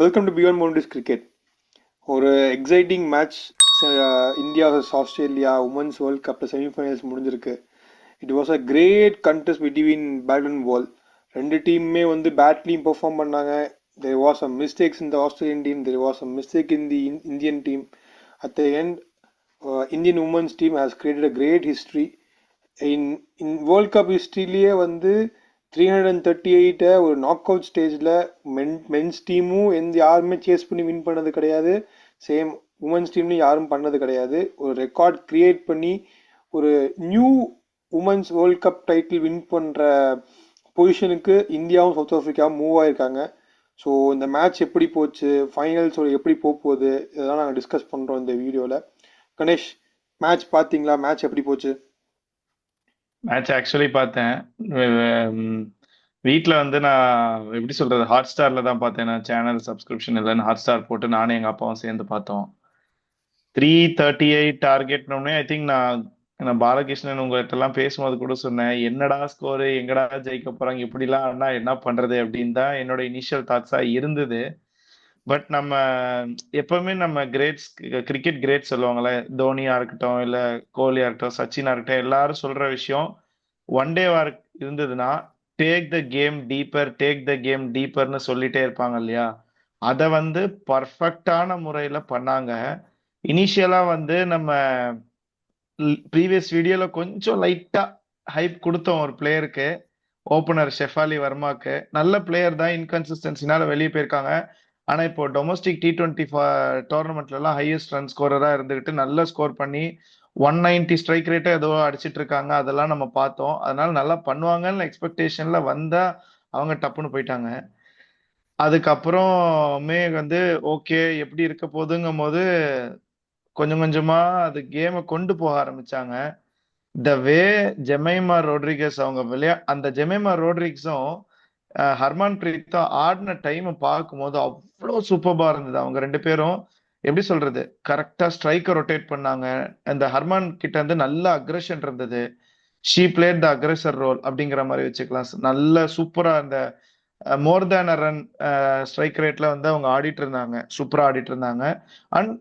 Welcome to beyond boundaries cricket. ஒரு exciting match India vs Australia women's world கப்பில் semifinals முடிஞ்சிருக்கு. It was a great contest between bat and ball. ரெண்டு டீமுமே வந்து பேட்லையும் perform பண்ணாங்க. There was some mistakes in the Australian team, there was some mistake in the Indian team. At the end Indian women's team has created a great history. In world cup ஹிஸ்ட்ரியிலேயே வந்து 338 ஒரு knock out ஸ்டேஜில் men's டீமும் யாருமே chase பண்ணி win பண்ணது கிடையாது. Same women's டீம்லையும் யாரும் பண்ணது கிடையாது. ஒரு ரெக்கார்ட் கிரியேட் பண்ணி ஒரு new women's world cup title win பண்ணுற பொசிஷனுக்கு இந்தியாவும் சவுத் ஆஃப்ரிக்காவும் மூவ் ஆயிருக்காங்க. ஸோ இந்த மேட்ச் எப்படி போச்சு, ஃபைனல்ஸ் எப்படி போகுது, இதெல்லாம் நாங்கள் டிஸ்கஸ் பண்ணுறோம் இந்த வீடியோவில். கணேஷ், மேட்ச் பார்த்தீங்களா? மேட்ச் எப்படி போச்சு? மேட்ச் ஆக்சுவலி பார்த்தேன். வீட்டில் வந்து நான் எப்படி சொல்றது, ஹாட் ஸ்டார்ல தான் பார்த்தேன். நான் சேனல் சப்ஸ்கிரிப்ஷன் இல்லைன்னு ஹாட் ஸ்டார் போட்டு நானும் எங்கள் அப்பாவும் சேர்ந்து பார்த்தோம். 338 டார்கெட்னோடனே ஐ திங்க் நான் பாலகிருஷ்ணன் உங்கள்கிட்ட எல்லாம் பேசும்போது கூட சொன்னேன், என்னடா ஸ்கோரு, எங்கடா ஜெயிக்க போறாங்க, இப்படிலாம் அண்ணா என்ன பண்றது அப்படின்னு தான் என்னோட இனிஷியல் தாட்ஸா இருந்தது. பட் நம்ம எப்பவுமே நம்ம கிரேட்ஸ், கிரிக்கெட் கிரேட் சொல்லுவாங்கல்ல, தோனியா இருக்கட்டும் இல்ல கோலியா இருக்கட்டும் சச்சினா இருக்கட்டும், எல்லாரும் சொல்ற விஷயம் ஒன் டே வார் இருந்ததுன்னா take the game deeper, take the game டீப்பர்னு சொல்லிட்டே இருப்பாங்க இல்லையா. அதை வந்து பர்ஃபெக்டான முறையில பண்ணாங்க. இனிஷியலா வந்து நம்ம ப்ரீவியஸ் வீடியோல கொஞ்சம் லைட்டா ஹைப் கொடுத்தோம் ஒரு பிளேயருக்கு, ஓபனர் ஷெஃபாலி வர்மாக்கு. நல்ல பிளேயர் தான், இன்கன்சிஸ்டன்சினால வெளியே போயிருக்காங்க. ஆனா இப்போ டொமஸ்டிக் T20 டோர்னமெண்ட்ல எல்லாம் ஹையஸ்ட் ரன் ஸ்கோரரா இருந்துகிட்டு நல்ல ஸ்கோர் பண்ணி 190 ஸ்ட்ரைக் ரேட்டை ஏதோ அடிச்சிட்டு இருக்காங்க. அதெல்லாம் நம்ம பார்த்தோம். அதனால நல்லா பண்ணுவாங்கன்னு எக்ஸ்பெக்டேஷன்ல வந்தா அவங்க டப்புன்னு போயிட்டாங்க. அதுக்கப்புறமே வந்து ஓகே எப்படி இருக்க போகுதுங்கும் போது கொஞ்சம் கொஞ்சமா அது கேமை கொண்டு போக ஆரம்பிச்சாங்க. த வே ஜெமைமா ரோட்ரிகஸ் அவங்க அந்த ஜெமைமா ரோட்ரிக்ஸும் ஹர்மான் பிரீத்தும் ஆடின டைம் பார்க்கும்போது அவ்வளோ சூப்பர்பா இருந்தது. அவங்க ரெண்டு பேரும் எப்படி சொல்றது, கரெக்டா ஸ்ட்ரைக்கர் ரொட்டேட் பண்ணாங்க. அந்த ஹர்மான் கிட்ட இருந்து நல்ல அக்ரெஷன் இருந்தது. ஷீ பிளேட் த அக்ரெசர் ரோல் அப்படிங்கிற மாதிரி வச்சுக்கலாம். நல்ல சூப்பரா அந்த மோர் தேன் அ ரன் ஸ்ட்ரைக் ரேட்ல வந்து அவங்க ஆடிட்டு இருந்தாங்க, சூப்பரா ஆடிட்டு இருந்தாங்க. அண்ட்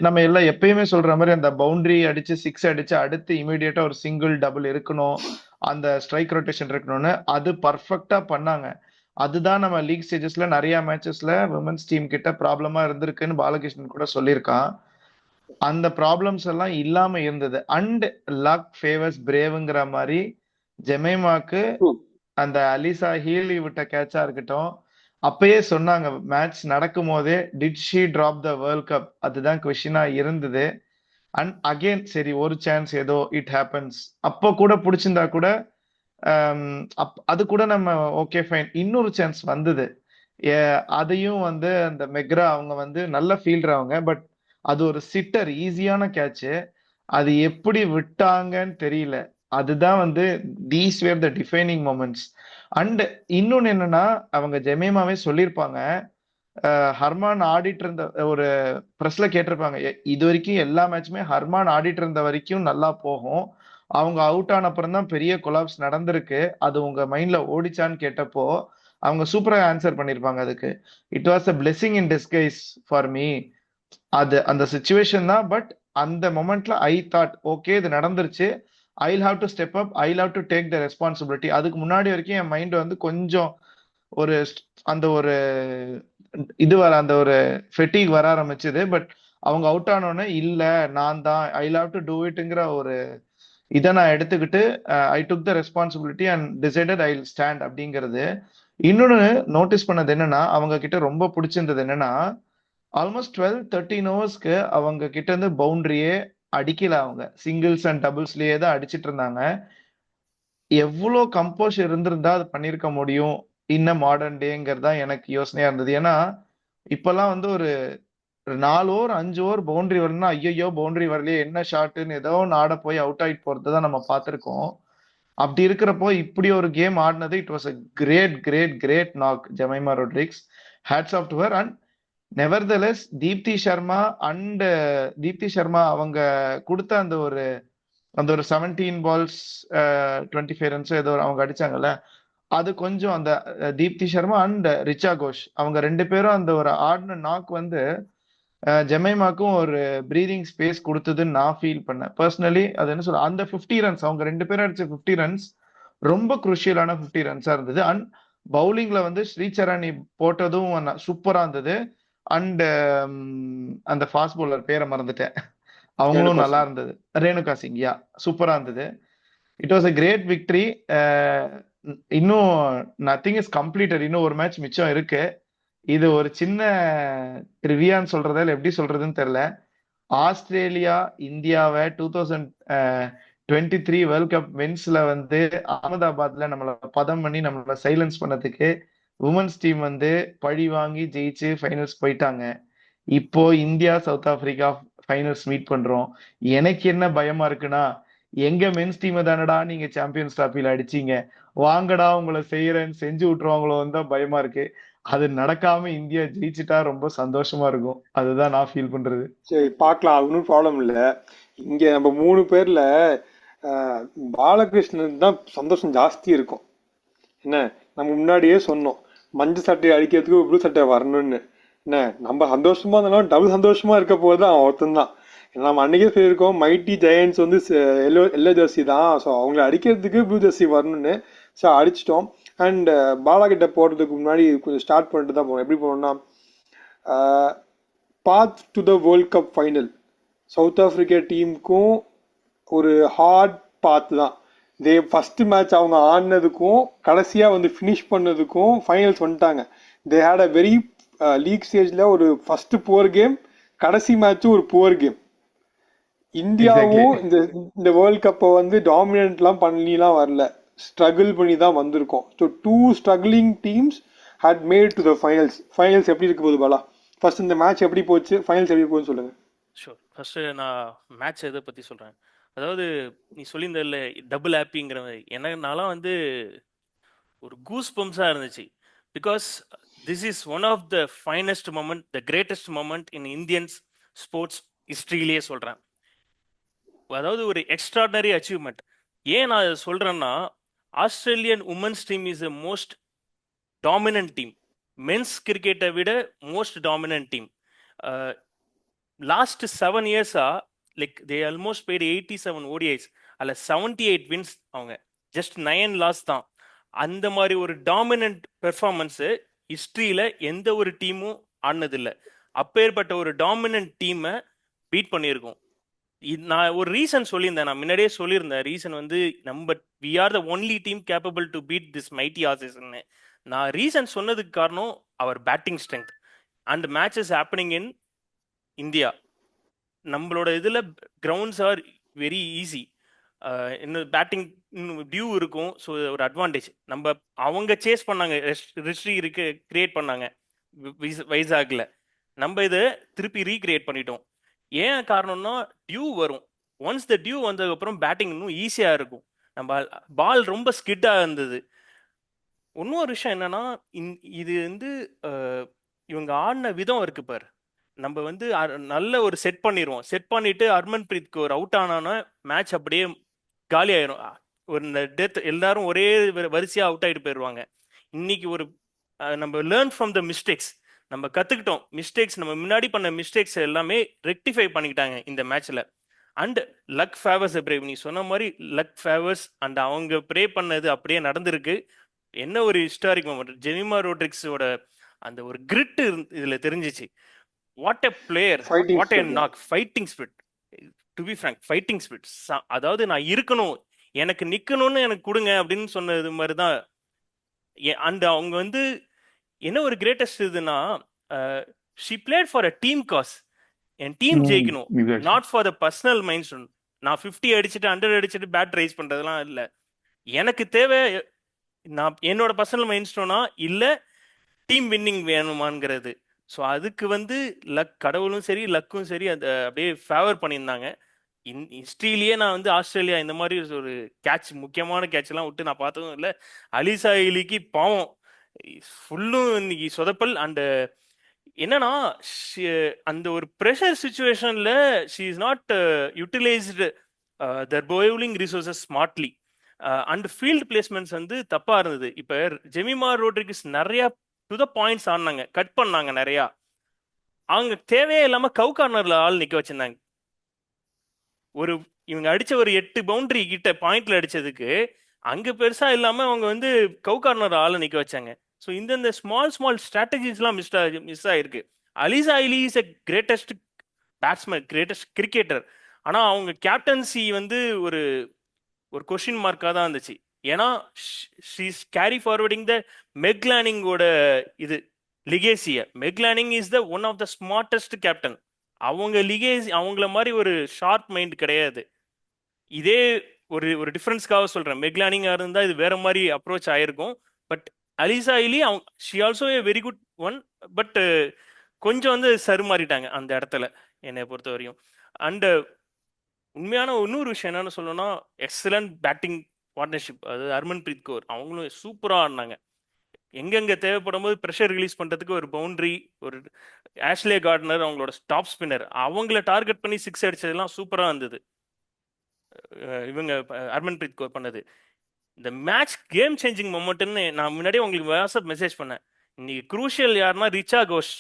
நம்ம எல்லாம் எப்பயுமே சொல்ற மாதிரி அந்த பவுண்டரி அடிச்சு சிக்ஸ் அடிச்சு அடுத்து இமீடியட்டா ஒரு சிங்கிள் டபுள் இருக்கணும், அந்த ஸ்ட்ரைக் ரொட்டேஷன் இருக்கணும்னு அது பர்ஃபெக்டா பண்ணாங்க. அதுதான் நம்ம லீக் ஸ்டேஜஸ்ல நிறைய மேட்சஸ்ல விமன்ஸ் டீம் கிட்ட ப்ராப்ளமா இருந்திருக்குன்னு பாலகிருஷ்ணன் கூட சொல்லியிருக்கான். அந்த ப்ராப்ளம்ஸ் எல்லாம் இல்லாம இருந்தது. அண்ட் லக் ஃபேவர்ஸ் பிரேவ்ங்கிற மாதிரி ஜெமைமாக்கு அந்த அலிசா ஹீலி விட்ட கேட்சா இருக்கட்டும், அப்பயே சொன்னாங்க மேட்ச் நடக்கும் போதே, did she drop the world cup, அதுதான் கொஸ்டினா இருந்தது. அண்ட் அகெயின் சரி ஒரு சான்ஸ் ஏதோ இட் ஹேப்பன்ஸ், அப்போ கூட பிடிச்சிருந்தா கூட அது கூட நம்ம ஓகே ஃபைன், இன்னொரு சான்ஸ் வந்தது. அதையும் வந்து அந்த மெக்ரா அவங்க வந்து நல்ல ஃபீல்டர் அவங்க, பட் அது ஒரு சிட்டர் ஈஸியான கேட்ச், அது எப்படி விட்டாங்கன்னு தெரியல. அதுதான் வந்து these where the defining moments. And இன்னொன்னு என்னன்னா, அவங்க ஜெமேமாவே சொல்லியிருப்பாங்க, ஹர்மான் ஆடிட்டு இருந்த ஒரு ப்ரெஸ்ல கேட்டிருப்பாங்க, இது வரைக்கும் எல்லா மேட்சுமே ஹர்மான் ஆடிட்டு இருந்த வரைக்கும் நல்லா போகும், அவங்க அவுட் ஆன அப்புறம் தான் பெரிய கொலாப்ஸ் நடந்திருக்கு, அது உங்க மைண்ட்ல ஓடிச்சான்னு கேட்டப்போ அவங்க சூப்பரா ஆன்சர் பண்ணிருப்பாங்க அதுக்கு, it was a blessing in disguise for me. அது அந்த சுச்சுவேஷன் தான். பட் அந்த மொமெண்ட்ல ஐ தாட் ஓகே இது நடந்துருச்சு, I'll have to step up, I'll have to take the responsibility. அதுக்கு முன்னாடி வரைக்கும் என் மைண்ட் வந்து கொஞ்சம் ஒரு அந்த ஒரு இது வர அந்த ஒரு ஃபெட்டிக் வர ஆரம்பிச்சது. பட் அவங்க அவுட் ஆனோடனே இல்ல நான் தான் ஐ ஹாவ் டு டூ இட்ங்கிற ஒரு இதை நான் எடுத்துக்கிட்டு I took the responsibility and decided I stand அப்படிங்கிறது. இன்னொன்னு நோட்டீஸ் பண்ணது என்னன்னா, அவங்க கிட்ட ரொம்ப பிடிச்சிருந்தது என்னன்னா, ஆல்மோஸ்ட் 12-13 ஓவர்ஸ்க்கு அவங்க கிட்ட இருந்து பவுண்டரியே அடிக்கல. அவங்க சிங்கிள்ஸ் அண்ட் டபுள்ஸ்லயே தான் அடிச்சிட்டு இருந்தாங்க. எவ்வளோ கம்போஷர் இருந்திருந்தா அது பண்ணிருக்க முடியும் இன்னும் மாடர்ன் டேங்கிறதா எனக்கு யோசனையா இருந்தது. ஏன்னா இப்பெல்லாம் வந்து ஒரு 4 ஓவர் 5 ஓவர் பவுண்டரி வரணும்னா ஐயோ பவுண்டரி வரலையே என்ன ஷாட்டுன்னு ஏதோ ஒன்று ஆட போய் அவுட் ஆயிட்டு போறது தான் நம்ம பார்த்துருக்கோம். அப்படி இருக்கிறப்போ இப்படி ஒரு கேம் ஆடினது, it was a great great great knock Jemimah Rodrigues. Hats off to her. And nevertheless Deepti Sharma அவங்க கொடுத்த அந்த ஒரு 17 பால்ஸ் 25 ரன்ஸ் ஏதோ அவங்க அடிச்சாங்கல்ல, அது கொஞ்சம் அந்த தீப்தி சர்மா அண்ட் ரிச்சா கோஷ் அவங்க 2 பேரும் அந்த ஒரு ஆடின நாக் வந்து ஜெமைமாக்கும் ஒரு பிரீதிங் ஸ்பேஸ் கொடுத்ததுன்னு நான் ஃபீல் பண்ணேன் பர்சனலி. அது என்ன சொல்ல, அந்த 50 ரன்ஸ் அவங்க 2 பேரும் அடிச்ச 50 ரன்ஸ் ரொம்ப குருஷியலான 50 ரன்ஸா இருந்தது. அண்ட் பவுலிங்ல வந்து ஸ்ரீசரணி போட்டதும் சூப்பரா இருந்தது. அண்ட் அந்த ஃபாஸ்ட் பவுலர் பேரை மறந்துட்டேன், அவங்களும் ரேணுகா நல்லா சிங். இருந்தது. ரேணுகா சிங், யா, சூப்பரா இருந்தது. It was a great victory. இன்னும் நத்திங் இஸ் கம்ப்ளீட்டட், இன்னும் ஒரு மேட்ச் மிச்சம் இருக்கு. இது ஒரு சின்ன ட்ரிவியான்னு சொல்றதா இல்ல எப்படி சொல்றதுன்னு தெரியல. ஆஸ்திரேலியா இந்தியாவை 2023 வேர்ல்ட் கப் மென்ஸ்ல வந்து அகமதாபாத்ல நம்மள பதம் பண்ணி நம்மள சைலன்ஸ் பண்ணதுக்கு உமன்ஸ் டீம் வந்து பழி வாங்கி ஜெயிச்சு ஃபைனல்ஸ் போயிட்டாங்க. இப்போ India south Africa finals meet பண்றோம். எனக்கு என்ன பயமா இருக்குன்னா, எங்க மென்ஸ் டீமை தானடா நீங்க சாம்பியன்ஸ் டிராபில அடிச்சீங்க, வாங்கடா உங்களை செய்யறேன்னு செஞ்சு விட்டுருவாங்களோன்னு தான் பயமா இருக்கு. அது நடக்காம இந்தியா ஜெயிச்சுட்டா ரொம்ப சந்தோஷமா இருக்கும். அதுதான் நான் ஃபீல் பண்றது. சரி, பார்க்கலாம், அது ஒன்றும் ப்ராப்ளம் இல்லை. இங்க நம்ம 3 பேர்ல ஆஹ், பாலகிருஷ்ணன் தான் சந்தோஷம் ஜாஸ்தி இருக்கும். என்ன, நம்ம முன்னாடியே சொன்னோம் மஞ்சள் சட்டையை அடிக்கிறதுக்கு ப்ளூ சட்டை வரணும்னு. என்ன, நம்ம சந்தோஷமா இருந்தாலும் டபுள் சந்தோஷமா இருக்க போது அவன் ஒருத்தன் தான். நம்ம அன்னைக்கே சொல்லியிருக்கோம் மைட்டி ஜெயன்ஸ் வந்து எல்லோ எல்லோ ஜெர்சி தான், ஸோ அவங்கள அடிக்கிறதுக்கு ப்ளூ ஜெர்சி வரணும்னு. ஸோ அடிச்சிட்டோம். அண்ட் பாலா கிட்ட போடுறதுக்கு முன்னாடி கொஞ்சம் ஸ்டார்ட் பண்ணிட்டு தான் போனோம். எப்படி போனோம்னா, path to the world cup final South Africa டீமுக்கும் ஒரு ஹார்ட் பாத் தான். ஃபர்ஸ்ட் மேட்ச் அவங்க ஆடினதுக்கும் கடைசியாக வந்து ஃபினிஷ் பண்ணதுக்கும் ஃபைனல்ஸ் வந்துட்டாங்க. They had a very league ஸ்டேஜில் ஒரு ஃபர்ஸ்ட் புவர் கேம், கடைசி மேட்ச்சும் ஒரு புவர் கேம். இந்தியாவும் இந்த இந்த வேர்ல்ட் கப்பை வந்து டாமினன்ட்லாம் பண்ணிலாம் வரல, ஸ்ட்ரகிள் பண்ணி தான் வந்திருக்கோம். So 2 struggling teams had made to the finals. Finals எப்படி இருக்க போகுது பாலா? ஃபர்ஸ்ட் இந்த மேட்ச் எப்படி போச்சு, ஃபைனல்ஸ் எப்படி போகுதுன்னு சொல்லுங்க. ஷூர். ஃபர்ஸ்ட் நான் மேட்ச் எதை பற்றி சொல்கிறேன். அதாவது நீ சொல்லியிருந்தல டபுள் ஹாப்பிங்கிற மாதிரி, எனக்குனாலாம் வந்து ஒரு கூஸ் பம்ப்ஸாக இருந்துச்சு. Because this is one of the finest moment, the greatest moment in Indians sports ஹிஸ்ட்ரியிலேயே சொல்கிறேன். அதாவது ஒரு எக்ஸ்ட்ராடனரி அச்சீவ்மெண்ட். ஏன் நான் அதை சொல்கிறேன்னா, Australian women's team is the most dominant team. Men's கிரிக்கெட்டை விட மோஸ்ட் டாமினன்ட் டீம். லாஸ்ட் 7 இயர்ஸா like they almost bat 87 ODIs, அதில் 78 வின்ஸ், அவங்க ஜஸ்ட் 9 லாஸ் தான். அந்த மாதிரி ஒரு டாமினன்ட் பெர்ஃபார்மன்ஸு ஹிஸ்ட்ரியில் எந்த ஒரு டீமும் ஆடினதில்லை. அப்பேற்பட்ட ஒரு டாமினன்ட் டீமை பீட் பண்ணியிருக்கோம். நான் ஒரு ரீசன் சொல்லியிருந்தேன், நான் முன்னாடியே சொல்லியிருந்தேன். ரீசன் வந்து we are the only team capable to beat this mighty ஆசஸ்ன்னு. நான் ரீசன் சொன்னதுக்கு காரணம் அவர் batting strength and matches happening in India. நம்மளோட இதில் கிரவுண்ட்ஸ் ஆர் வெரி ஈஸி. இன்னும் பேட்டிங் டியூ இருக்கும், ஸோ ஒரு அட்வான்டேஜ். அவங்க சேஸ் பண்ணாங்க, ரிஸ்ட்ரி கிரியேட் பண்ணாங்க வைசாக்ல. நம்ம இதை திருப்பி ரீக்ரியேட் பண்ணிட்டோம். ஏன் காரணம்னா டியூ வரும். ஒன்ஸ் த டியூ வந்ததுக்கப்புறம் பேட்டிங் இன்னும் ஈஸியாக இருக்கும். நம்ம பால் ரொம்ப ஸ்கிட்டாக இருந்தது. இன்னொரு விஷயம் என்னன்னா, இது வந்து இவங்க ஆடின விதம் இருக்கு பாரு. நம்ம வந்து நல்ல ஒரு செட் பண்ணிடுவோம். செட் பண்ணிட்டு ஹர்மன் பிரீத்க்கு ஒரு அவுட் ஆனானா மேட்ச் அப்படியே காலி ஆயிரும். ஒரு டெத் எல்லாரும் ஒரே வரிசையாக அவுட் ஆகிட்டு போயிடுவாங்க. இன்னைக்கு ஒரு நம்ம லேர்ன் ஃப்ரம் த மிஸ்டேக்ஸ், நம்ம கற்றுக்கிட்டோம். மிஸ்டேக்ஸ், நம்ம முன்னாடி பண்ண மிஸ்டேக்ஸ் எல்லாமே ரெக்டிஃபை பண்ணிக்கிட்டாங்க இந்த மேட்ச்சில். அண்ட் லக் ஃபேவர்ஸ் பிரேவ், நீ சொன்ன மாதிரி லக் ஃபேவர்ஸ் அண்ட் அவங்க ப்ரே பண்ணது அப்படியே நடந்திருக்கு. என்ன ஒரு ஹிஸ்டாரிக் மொமெண்ட். ஜெமிமா ரோட்ரிக்ஸோட அந்த ஒரு கிரிட் இதில் தெரிஞ்சிச்சு. What a player, what a knock, fighting spirit. To be frank, fighting spirit. அதாவது நான் இருக்கணும், எனக்கு நிற்கணும்னு எனக்கு கொடுங்க அப்படின்னு சொன்னது மாதிரி தான். அண்ட் அவங்க வந்து என்ன ஒரு கிரேட்டஸ்ட் இதுனா, she played for a team cause. என் டீம் ஜெயிக்கணும், not for the personal milestone. நான் 50 அடிச்சுட்டு 100 அடிச்சுட்டு பேட் ரைஸ் பண்ணுறதுலாம் இல்லை. எனக்கு தேவை நான் என்னோட பர்சனல் மைண்ட் ஸ்டோனா இல்லை டீம் வின்னிங் வேணுமாங்கிறது. ஸோ அதுக்கு வந்து கடவுளும் சரி லக்கும் சரி அதை அப்படியே ஃபேவர் பண்ணியிருந்தாங்க. ஹிஸ்ட்ரியிலேயே நான் வந்து ஆஸ்திரேலியா இந்த மாதிரி ஒரு கேட்ச், முக்கியமான கேட்ச்லாம் விட்டு நான் பார்த்ததும் இல்லை. அலிசா இலிக்கு பாவம் ஃபுல்லும் இன்னைக்கு சொதப்பல். அண்டு என்னன்னா, அந்த ஒரு ப்ரெஷர் சுச்சுவேஷனில் she is not utilised their bowling resources smartly. And field placements வந்து தப்பா இருந்தது. இப்போ ஜெமிமா ரோட்ரிகஸ் நிறைய டு த பாயிண்ட்ஸ் ஆடினாங்க, கட் பண்ணாங்க நிறையா. அவங்க தேவையே இல்லாம கவு கார்னர்ல ஆள் நிக்க வச்சிருந்தாங்க. ஒரு இவங்க அடிச்ச ஒரு 8 பவுண்டரி கிட்ட பாயிண்ட்ல அடிச்சதுக்கு அங்க பெருசா இல்லாம அவங்க வந்து கவு கார்னர் ஆளை நிக்க வச்சாங்க. ஸோ இந்த ஸ்மால் ஸ்ட்ராட்டஜிஸ்லாம் மிஸ் ஆயிருக்கு. Alyssa Healy is a greatest batsman, greatest cricketer. ஆனா அவங்க கேப்டன்சி வந்து ஒரு ஒரு கொஸ்டின் மார்க்காக தான் இருந்துச்சு. ஏன்னா ஷீஸ் கேரி ஃபார்வர்டிங் த மெக்லானிங்கோட இது லிகேசிய. Meg Lanning is the one of the smartest captain. அவங்க லிகேசி அவங்கள மாதிரி ஒரு ஷார்ப் மைண்ட் கிடையாது. இதே ஒரு டிஃபரன்ஸ்க்காக சொல்றேன். மெக்லானிங்கா இருந்தா இது வேற மாதிரி அப்ரோச் ஆயிருக்கும். But Alyssa Healy she also a very good one. But கொஞ்சம் வந்து சருமாறிட்டாங்க அந்த இடத்துல என்னை பொறுத்த வரையும். அண்ட் உண்மையான இன்னொரு விஷயம் என்னன்னு சொல்லணும்னா, எக்ஸலண்ட் பேட்டிங் பார்ட்னர்ஷிப். அது ஹர்மன்பிரீத் கௌர் அவங்களும் சூப்பராக ஆடினாங்க. எங்கெங்க தேவைப்படும் போது ப்ரெஷர் ரிலீஸ் பண்றதுக்கு ஒரு பவுண்டரி, ஒரு ஆஷ்லே கார்ட்னர் அவங்களோட டாப் ஸ்பின்னர் அவங்கள டார்கெட் பண்ணி 6 அடிச்சதெல்லாம் சூப்பராக இருந்தது. இவங்க ஹர்மன்பிரீத் கௌர் பண்ணது. இந்த மேட்ச் கேம் சேஞ்சிங் மொமெண்ட்னு நான் முன்னாடியே உங்களுக்கு வாட்ஸ்அப் மெசேஜ் பண்ணேன். இன்னைக்கு குரூஷியல் யாருன்னா ரிச்சா கோஷ்.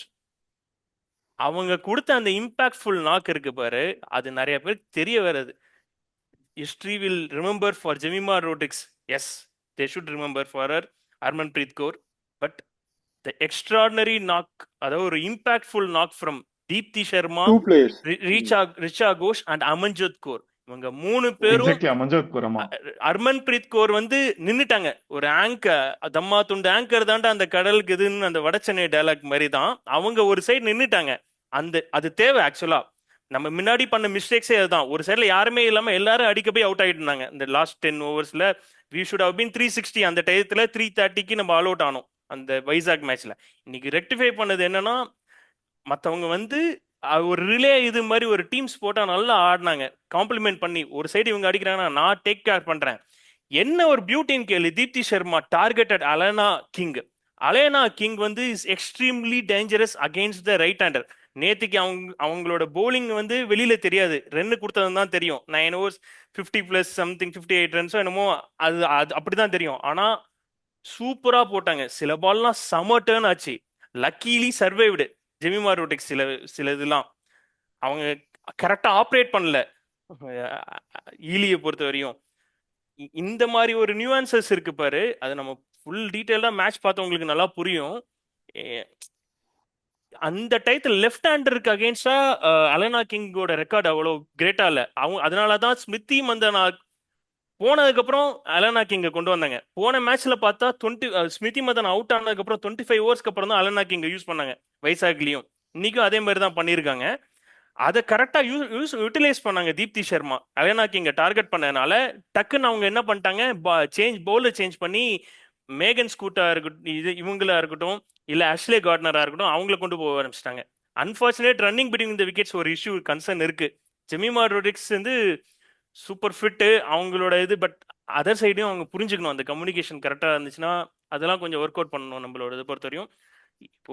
அவங்க கொடுத்த அந்த இம்பாக்ட்ஃபுல் நாக் இருக்கு பாரு, அது நிறைய பேருக்கு தெரிய வருது. History will remember for Jemimah Rodrigues. Yes, they should remember for her Harmanpreet Kaur. But the extraordinary knock, அதாவது ஒரு impactful knock from Deepti Sharma, Two players. Richa Ghosh and Amanjot Kaur. இவங்க 3 பேரும் எக்ஸாக்ட்லி அமன்ஜோத் கௌர். ஆமா, ஹர்மன்பிரீத் கௌர் வந்து நின்னுட்டாங்க. ஒரு ஆங்கர், தம்மா துண்டு ஆங்கர் தாண்டா அந்த கடலுக்கு இதுன்னு அந்த வடச்சென்னை டைலாக் மாதிரி தான். அவங்க ஒரு சைடு நின்னுட்டாங்க. அது தேவை. ஆக்சுவலா நம்ம முன்னாடி பண்ண மிஸ்டேக்ஸே அதுதான். ஒரு சைட்ல யாருமே இல்லாம எல்லாரும் அடிக்க போய் அவுட் ஆயிட்டு இருந்தாங்க. இந்த லாஸ்ட் 10 ஓவர்ஸ்ல வி ஷுட் ஹவ் பீன் 360. அந்த டயத்துல 330க்கு நம்ம ஆல் அவுட் ஆனோம் அந்த வைசாக் மேட்ச்ல. இன்னைக்கு ரெக்டிஃபை பண்ணது என்னன்னா, மற்றவங்க வந்து ஒரு ரிலே இது மாதிரி ஒரு டீம்ஸ் போட்டா நல்லா ஆடினாங்க, காம்ப்ளிமெண்ட் பண்ணி. ஒரு சைடு இவங்க அடிக்கிறாங்கன்னா நான் டேக் கேர் பண்றேன். என்ன ஒரு பியூட்டின்னு கேளு, Deepti Sharma targeted Alana King. Alana King வந்து is extremely dangerous against the right hander. நேற்றுக்கு அவங்களோட போலிங் வந்து வெளியில தெரியாது, ரன்னு கொடுத்தது தான் தெரியும். 9 overs 50+ சம்திங் 58 ரன்ஸோ என்னமோ, அது அப்படிதான் தெரியும். ஆனா சூப்பரா போட்டாங்க. சில பால்லாம் செம டர்ன் ஆச்சு. Luckily survived Jemimah Rodrigues. சில இதெல்லாம் அவங்க கரெக்டா ஆப்ரேட் பண்ணல ஈலியை பொறுத்த வரையும். இந்த மாதிரி ஒரு நியூஆன்சஸ் இருக்கு பாரு, அது நம்ம ஃபுல் டீட்டெயிலா மேட்ச் பார்த்தவங்களுக்கு நல்லா புரியும். அந்த டயத்தில் லெஃப்ட் ஹேண்டருக்கு அகேன்ஸ்டா அலனா கிங்கோட ரெக்கார்டு அவ்வளோ கிரேட்டா இல்லை. அவங்க அதனாலதான் ஸ்மிருதி மந்தனா போனதுக்கப்புறம் அலனா கிங்கை கொண்டு வந்தாங்க. போன மேட்ச்ல பார்த்தா ஸ்மிருதி மந்தனா அவுட் ஆனதுக்கப்புறம் 25 ஓவர்ஸ்க்கு அப்புறம் தான் அலனா கிங்கை யூஸ் பண்ணாங்க வைசாக்லயும். இன்னைக்கும் அதே மாதிரி தான் பண்ணியிருக்காங்க. அதை கரெக்டா யூட்டிலைஸ் பண்ணாங்க தீப்தி சர்மா. அலனா கிங்கை டார்கெட் பண்ணதுனால டக்குன்னு அவங்க என்ன பண்ணிட்டாங்க, பவுலர் சேஞ்ச் பண்ணி மேகன் ஸ்கூட்டா இருக்கட்டும், இவங்களா இருக்கட்டும், இல்ல ஆஷ்லே கார்ட்னரா இருக்கட்டும், அவங்கள கொண்டு போக ஆரம்பிச்சிட்டாங்க. Unfortunate running between the wickets ஒரு இஷ்யூ கன்சர்ன் இருக்கு. ஜெமிமா ரோட்ரிக்ஸ் வந்து சூப்பர் ஃபிட்டு அவங்களோட இது. பட் அதர் சைடையும் அவங்க புரிஞ்சுக்கணும். அந்த கம்யூனிகேஷன் கரெக்டாக இருந்துச்சுன்னா அதெல்லாம் கொஞ்சம் ஒர்க் அவுட் பண்ணணும் நம்மளோட இதை பொறுத்த வரையும்.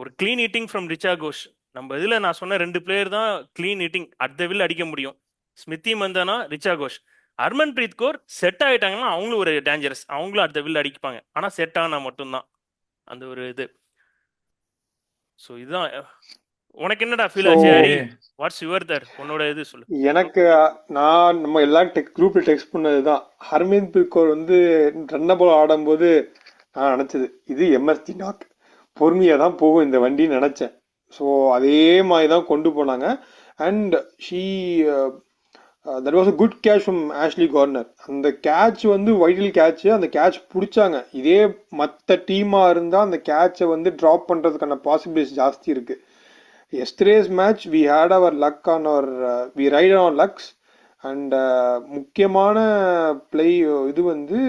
ஒரு கிளீன் ஹிட்டிங் ஃப்ரம் ரிச்சா கோஷ். நம்ம இதில் நான் சொன்ன 2 பிளேயர் தான் clean hitting at the will அடிக்க முடியும், ஸ்மிருதி மந்தனா, ரிச்சா கோஷ். ஹர்மன்பிரீத் கௌர் செட் ஆகிட்டாங்கன்னா அவங்களும் ஒரு டேஞ்சரஸ், அவங்களும் அட் த வில் அடிப்பாங்க. ஆனால் செட் ஆனா மட்டும்தான் அந்த ஒரு இது. ஸோ இதுதான். உனக்கு என்னடா ஃபீல் ஆச்சு ஹரி? வாட்ஸ் யுவர் தர், உன்னோட இது சொல்லு. எனக்கு நம்ம எல்லாரும் குரூப்ல டெக்ஸ்ட் பண்ணதுதான். ஹர்மன்பிரீத் கௌர் வந்து ரன்னபால் ஆடும்போது நான் நினைச்சது இது எம்எஸ்டி நாக், பொறுமையா தான் போகும் இந்த வண்டின்னு நினைச்சேன். ஸோ அதே மாதிரி தான் கொண்டு போனாங்க. And that was a good catch from Ashley Gardner. அந்த கேட்ச் வந்து வைட்டல் கேட்ச். அந்த கேட்ச் பிடிச்சாங்க. இதே மற்ற டீமாக இருந்தால் அந்த கேட்சை வந்து ட்ராப் பண்ணுறதுக்கான பாசிபிலிட்டிஸ் ஜாஸ்தி இருக்குது. Yesterday's match we had our luck on our we ride on our lucks and முக்கியமான play இது வந்து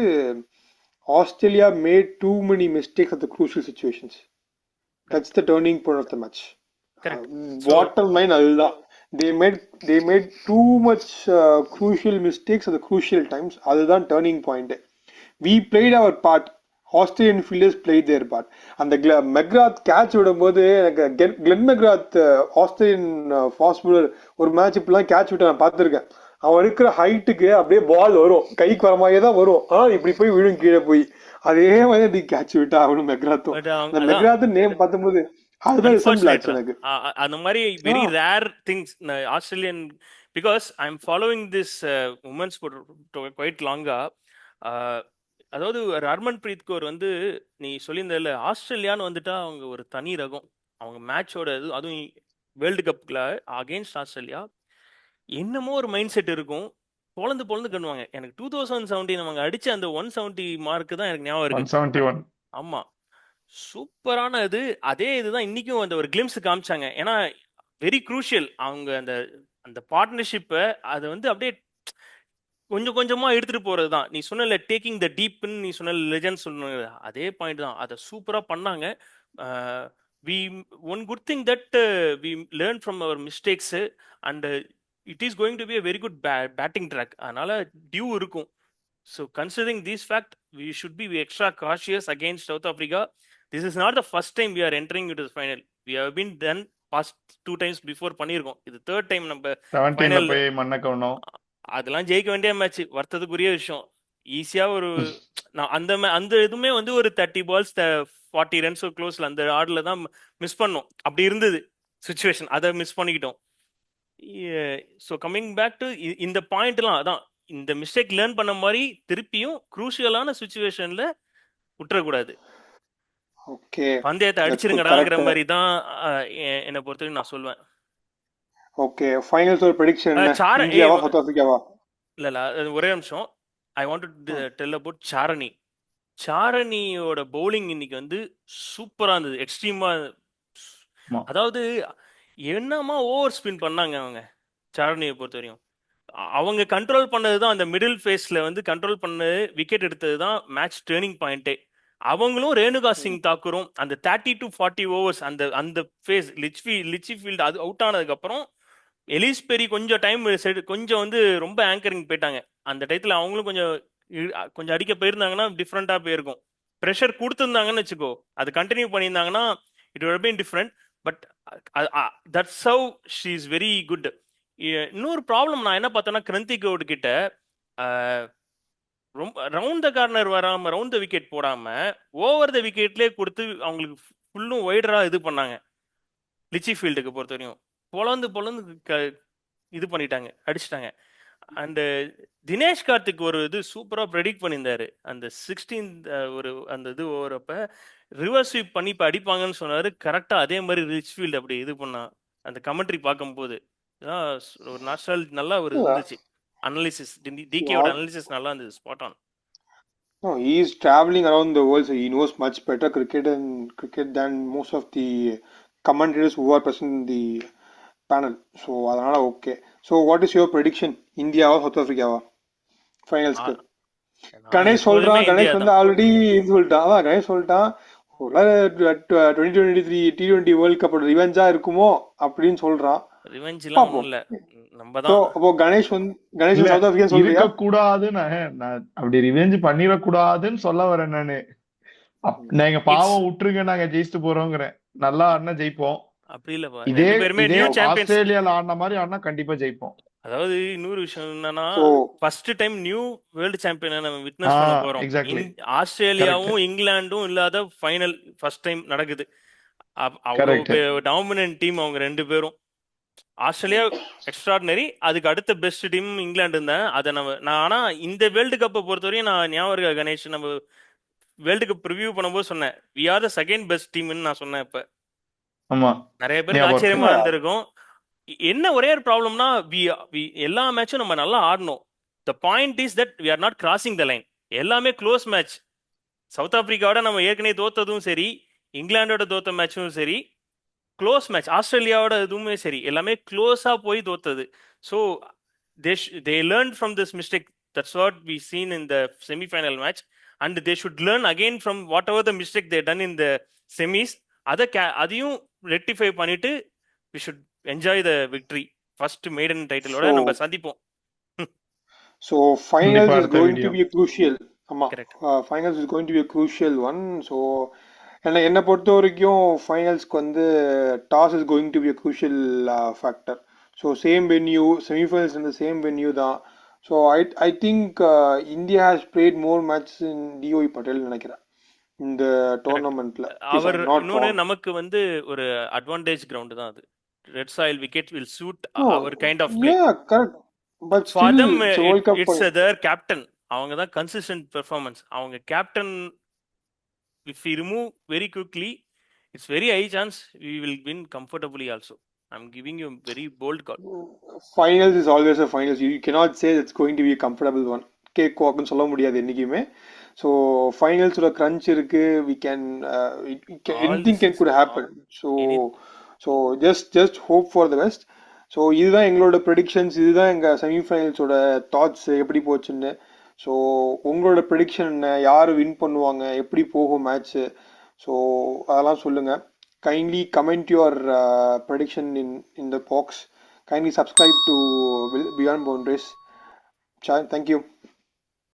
Australia made too many mistakes at the crucial situations. That's the turning point of the match. Bottom line அதுதான். They made too much crucial mistakes at the crucial times. அதுதான் turning point. We played our part. Australian fielders played their part. அந்த McGrath catch விடும்போது எனக்கு Glenn McGrath Australian fast bowler ஒரு match இப்படிலாம் catch விட்டு நான் பார்த்துருக்கேன். அவன் இருக்கிற ஹைட்டுக்கு அப்படியே பால் வரும், கைக்கு வர மாதிரியே தான் வரும். ஆனா இப்படி போய் விழும் கீழே போய். அதே மாதிரி நீ கேட்ச் விட்டா அவனும் மெக்ராத்தும். பட் அந்த அதான் மெக்ராத்து நேம் பார்க்கும்போது அதுதான் ரிசம்பிள் ஆச்சு அன்பார்ச்சுனேட் எனக்கு. அந்த மாதிரி very rare things Australian, because I am following this women's quite லாங்கா. அதாவது ஹர்மன் பிரீத் கௌர் வந்து நீ சொல்லியிருந்தல, ஆஸ்திரேலியான்னு வந்துட்டா அவங்க ஒரு தனி ரகம். அவங்க மேட்சோட இது, அதுவும் வேர்ல்டு கப்ல அகெயின்ஸ்ட் ஆஸ்திரேலியா என்னமோ ஒரு மைண்ட் செட் இருக்கும். பொழந்து பொழந்து கண்ணுவாங்க. எனக்கு 2017 அவங்க அடிச்ச அந்த 170 மார்க் தான் எனக்கு ஞாபகம் இருக்கு. 171. ஆமா, சூப்பரான இது. அதே இதுதான் இன்னைக்கும் அந்த ஒரு கிளிம்ஸ் காமிச்சாங்க. ஏன்னா வெரி க்ரூஷியல் அவங்க அந்த அந்த பார்ட்னர்ஷிப்பை அதை வந்து அப்படியே கொஞ்சம் கொஞ்சமா எடுத்துட்டு போறது தான். நீ சொன்ன டேக்கிங் த டீப்னு நீ சொன்ன லெஜண்ட் சொன்ன அதே பாயிண்ட் தான். அதை சூப்பரா பண்ணாங்க. We won good thing that we learn from our mistakes and it is going to be a very good batting track. அதனால டியூ இருக்கும். So considering this fact we should be extra cautious against South Africa. This is not the first time we are entering it is final. We have been done past 2 times before பண்ணியிருக்கோம். இது 3rd time நம்ம 17ல final. போய் மண்ணை கவனம். அதெல்லாம் ஜெயிக்க வேண்டிய match, வருத்தத்துக்குரிய விஷயம். ஈஸியா ஒரு நான் அந்த இதுவுமே வந்து ஒரு 30 balls 40 runs க்ளோஸ்ல அந்த ஆர்டர்ல தான் மிஸ் பண்ணோம். அப்படி இருந்தது சுச்சுவேஷன், அதை மிஸ் பண்ணிக்கிட்டோம். ஸோ கம்மிங் பேக் டு இந்த பாயிண்ட்லாம் அதான், இந்த மிஸ்டேக் லேர்ன் பண்ண மாதிரி திருப்பியும் குரூஷியலான சுச்சுவேஷன்ல விட்டுறக்கூடாது. ஓகே, பந்தயத்தை அடிச்சிருங்கடாங்கிற மாதிரி தான் என்னை பொறுத்தவரைக்கும் நான் சொல்லுவேன். ஓகே, ஃபைனல்ஸ் ஒரு ப்ரெடிக்ஷன் என்ன? இந்தியாவா சவுத் ஆப்பிரிக்காவா? இல்ல ஒரே நிமிஷம். I want to tell about Charani. சாரணியோட பவுலிங் இன்னைக்கு வந்து சூப்பரா இருந்தது, எக்ஸ்ட்ரீமா. அதாவது என்னமா ஓவர் ஸ்பின் பண்ணாங்க அவங்க சாரணியை பொறுத்த வரையும். அவங்க கண்ட்ரோல் பண்ணது தான் அந்த மிடில் ஃபேஸ்ல வந்து கண்ட்ரோல் பண்ண விக்கெட் எடுத்தது தான் மேட்ச் டேர்னிங் பாயிண்டே. அவங்களும் ரேணுகா சிங் தாக்கூரும் அந்த 30 to 40 overs அந்த அந்த ஃபேஸ் லிச்சி ஃபீல்டு அது அவுட் ஆனதுக்கு அப்புறம் எலிஸ் பெரி கொஞ்சம் டைம் கொஞ்சம் வந்து ரொம்ப ஆங்கரிங் போயிட்டாங்க. அந்த டயத்துல அவங்களும் கொஞ்சம் அடிக்க போயிருந்தாங்கன்னா டிஃப்ரெண்டா போயிருக்கும். ப்ரெஷர் கொடுத்துருந்தாங்கன்னு வச்சுக்கோ, அது கண்டினியூ பண்ணியிருந்தாங்கன்னா it would have been different. But that's how she is very good. இன்னொரு ப்ராப்ளம் நான் என்ன பார்த்தேன்னா, கிரந்தி கவுட் கிட்ட ரொம்ப ரவுண்ட் த கார்னர் வராம ரவுண்ட் த விக்கெட் போடாம ஓவர் த விக்கெட்லேயே கொடுத்து அவங்களுக்கு ஃபுல்லும் ஒய்டரா இது பண்ணாங்க. லிச்சி ஃபீல்டுக்கு பொறுத்த வரையும் பொலந்து இது பண்ணிட்டாங்க, அடிச்சிட்டாங்க. அண்டு தினேஷ் கார்த்திக் ஒரு இது சூப்பராக ப்ரெடிக்ட் பண்ணியிருந்தாரு. அந்த 16th ஒரு அந்த இது ஓவரப்ப ரிவர்ஸ் ஸ்வீப் பண்ணி இப்போ அடிப்பாங்கன்னு சொன்னாரு. கரெக்டாக அதே மாதிரி ரிச் ஃபீல்டு அப்படி இது பண்ணா அந்த கமெண்ட்ரி பார்க்கும்போது ஒரு நாஸ்டால் நல்லா ஒரு இருந்துச்சு. அனாலிசிஸ் டிகேவோட அனாலிசிஸ் நல்லா இருந்தது, spot on. No, he is traveling around the world, so he knows much better cricket than most of the commentators who are present in the panel. So அதனால okay. So what is your prediction? இந்தியாவா South ஆப்பிரிக்காவா ஃபைனல்ஸ்க்கு? கணேஷ் சொல்றான், கணேஷ் வந்து already இது சொல்லிட்டான். அதான் கணேஷ் சொல்லிட்டான், 2023 T20 வேர்ல்ட் கப்போட ரிவெஞ்சா இருக்குமோ அப்படின்னு சொல்றான். ரிவெஞ்ச்லாம் இல்ல, நம்ம தான். அப்போ கணேஷ் சவுத் ஆப்பிரிக்கா சொல்றியா? இருக்க கூடாது, நான் அப்படி ரிவெஞ்ச் பண்ணிர கூடாதுன்னு சொல்ல வரேன் நானு. நீங்க பாவம் விட்டுருங்க, நாங்க ஜெயிச்சுட்டு போறோம்ங்கறேன். நல்லா ஆடினா ஜெயிப்போம். அப்படி இல்ல, இதே ஆஸ்திரேலியால ஆடின மாதிரி ஆடினா கண்டிப்பா ஜெயிப்போம். அதாவது இன்னொரு விஷயம் என்னன்னா, ஃபர்ஸ்ட் டைம் நியூ வேர்ல்டு சாம்பியனை நம்ம விட்னஸ் பண்ண போறோம். ஆஸ்திரேலியாவும் இங்கிலாண்டும் இல்லாத ஃபைனல் ஃபர்ஸ்ட் டைம் நடக்குது. டாமினன்ட் டீம் அவங்க ரெண்டு பேரும். ஆஸ்திரேலியா எக்ஸ்ட்ராடினரி, அதுக்கு அடுத்த பெஸ்ட் டீம் இங்கிலாந்து இருந்தேன். அதை நான் ஆனா இந்த வேர்ல்டு கப்பை பொறுத்தவரையும் நான் ஞாபகம் இருக்கா கணேஷ், நம்ம வேர்ல்டு கப் ரிவ்யூ பண்ணும்போது சொன்னேன் we are the second best டீம்னு நான் சொன்னேன். இப்ப நிறைய பேருக்கு ஆச்சரியமா இருந்திருக்கும். என்ன ஒரே ஒரு ப்ராப்ளம்னா, எல்லா மேட்சும் நம்ம நல்லா ஆடணும். The point is that we are not crossing the line. எல்லாமே க்ளோஸ் மேட்ச். சவுத் ஆப்பிரிக்காவோட நம்ம ஏற்கனவே தோத்ததும் சரி, இங்கிலாண்டோட தோத்த மேட்சும் சரி க்ளோஸ் மேட்ச். ஆஸ்திரேலியாவோட இதுவுமே சரி, எல்லாமே க்ளோஸா போய் தோத்தது. So they learned from this mistake. That's what we seen in the semi-final match, and they should learn again from whatever the mistake they done in the semis. அதையும் ரெக்டிஃபை பண்ணிட்டு we should enjoy the victory. First maiden title ஓட நம்ம சந்திப்போம். So finals is going to be a crucial. ஆமா, finals is going to be a crucial one. So என்னை பொறுத்த வரைக்கும் ஃபைனல்ஸ்க்கு வந்து toss is going to be a crucial factor. So same venue, semifinals இந்த சேம் வென்யூ தான். So I think India has played more match in DY Patil நினைக்கிறேன் இந்த correct. டோர்னமெண்ட்ல. இஃப் அவர் ஐம் நாட் இன்னொன்னு ராங். நமக்கு வந்து ஒரு அட்வான்டேஜ் கிரவுண்ட் தான் அது. Red soil wicket will suit No, our kind of play. yeah, correct. But for still, தம் it's a World Cup it's final. There captain. அவங்க தான் கன்சிஸ்டன்ட் பெர்ஃபார்மன்ஸ். அவங்க captain if we remove very quickly, it's very high chance we will win comfortably also. I'm giving you a very bold call. Finals is always a finals. You cannot say it's going to be a comfortable one. Cake வாக்குன்னு சொல்ல முடியாது என்னைக்குமே. So ஃபைனல்ஸோட crunch இருக்கு. We can All anything this can is good all happen. So any so just hope for the best. So இதுதான் எங்களோட predictions, இதுதான் எங்கள் செமிஃபைனல்ஸோட தாட்ஸ் எப்படி போச்சுன்னு. ஸோ உங்களோட ப்ரெடிக்ஷன் என்ன, யார் வின் பண்ணுவாங்க, எப்படி போகும் மேட்ச்சு, ஸோ அதெல்லாம் சொல்லுங்கள். Kindly comment your prediction in the box. Kindly subscribe to Beyond Boundaries. Thank you.